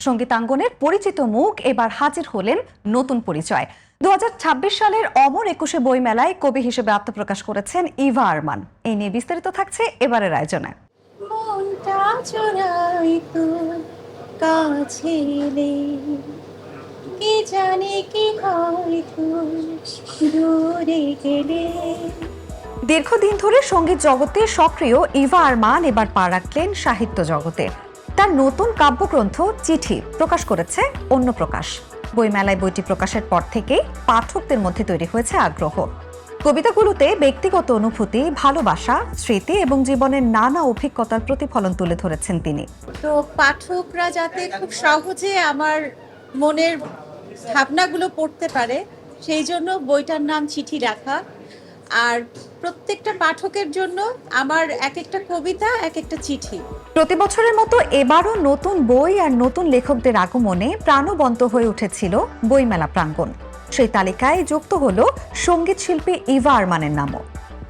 সঙ্গীতাঙ্গনের পরিচিত মুখ এবার হাজির হলেন নতুন পরিচয়। 2026 সালের অমর 21 বইমেলায় কবি হিসেবে আত্মপ্রকাশ করেছেন ইভা আরমান। এই নিয়ে বিস্তারিত থাকছে এবারের আয়োজনে। মনটা চোরাই তোর কাছে এলে, কি জানে কি হয় তোর দূরে গেলে। দীর্ঘদিন ধরে সঙ্গীত জগতে সক্রিয় ইভা আরমান এবার পা রাখলেন সাহিত্য জগতে। তার নতুন কাব্যগ্রন্থ চিঠি প্রকাশ করেছে অন্য প্রকাশ। বইমেলায় বইটি প্রকাশের পর থেকেই পাঠকদের মধ্যে তৈরি হয়েছে আগ্রহ। কবিতাগুলোতে ব্যক্তিগত অনুভূতি, ভালোবাসা, স্মৃতি এবং জীবনের নানা অভিজ্ঞতার প্রতিফলন তুলে ধরেছেন তিনি। তো পাঠকরা যাতে খুব সহজে আমার মনের ভাবনাগুলো পড়তে পারে, সেই জন্য বইটার নাম চিঠি রাখা। আর প্রত্যেকটা পাঠকের জন্য আমার এক একটা কবিতা এক একটা চিঠি। প্রতি বছরের মতো এবারও নতুন বই আর নতুন লেখকদের আগমনে প্রাণবন্ত হয়ে উঠেছিল বইমেলা প্রাঙ্গণ। সেই তালিকায় যুক্ত হলো সঙ্গীত শিল্পী ইভা আরমানের নামও।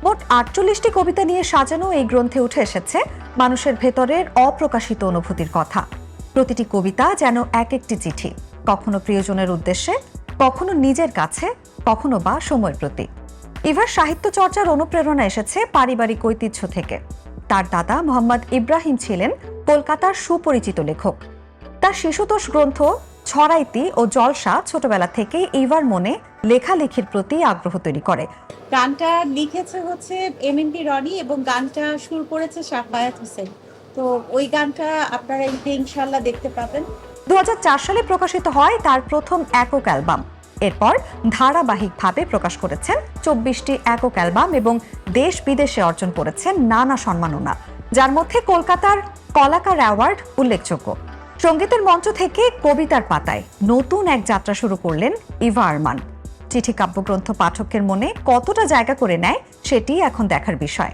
মোট 48টি কবিতা নিয়ে সাজানো এই গ্রন্থে উঠে এসেছে মানুষের ভেতরের অপ্রকাশিত অনুভূতির কথা। প্রতিটি কবিতা যেন এক একটি চিঠি, কখনো প্রিয়জনের উদ্দেশ্যে, কখনো নিজের কাছে, কখনো বা সময়ের প্রতি। ইভার সাহিত্য চর্চার অনুপ্রেরণা এসেছে পারিবারিক ঐতিহ্য থেকে। তার দাদা মোহাম্মদ ইব্রাহিম ছিলেন কলকাতার সুপরিচিত লেখক। তার শিশুতোষ গ্রন্থ ছড়াইতি ও জলসা ছোটবেলা থেকেই ইভার মনে লেখালেখির প্রতি আগ্রহ তৈরি করে। গানটা লিখেছে হচ্ছে এমএনপি রনি এবং গানটা সুর করেছে শাফায়াত হোসেন। তো ওই গানটা আপনারা ইনশাল্লাহ দেখতে পাবেন। 2004 সালে প্রকাশিত হয় তার প্রথম একক অ্যালবাম। এরপর ধারাবাহিকভাবে প্রকাশ করেছেন 24টি একক অ্যালবাম এবং দেশ বিদেশে অর্জন করেছেন নানা সম্মাননা, যার মধ্যে কলকাতার কলাকার অ্যাওয়ার্ড উল্লেখযোগ্য। সঙ্গীতের মঞ্চ থেকে কবিতার পাতায় নতুন এক যাত্রা শুরু করলেন ইভা আরমান। চিঠি কাব্যগ্রন্থ পাঠকের মনে কতটা জায়গা করে নেয় সেটি এখন দেখার বিষয়।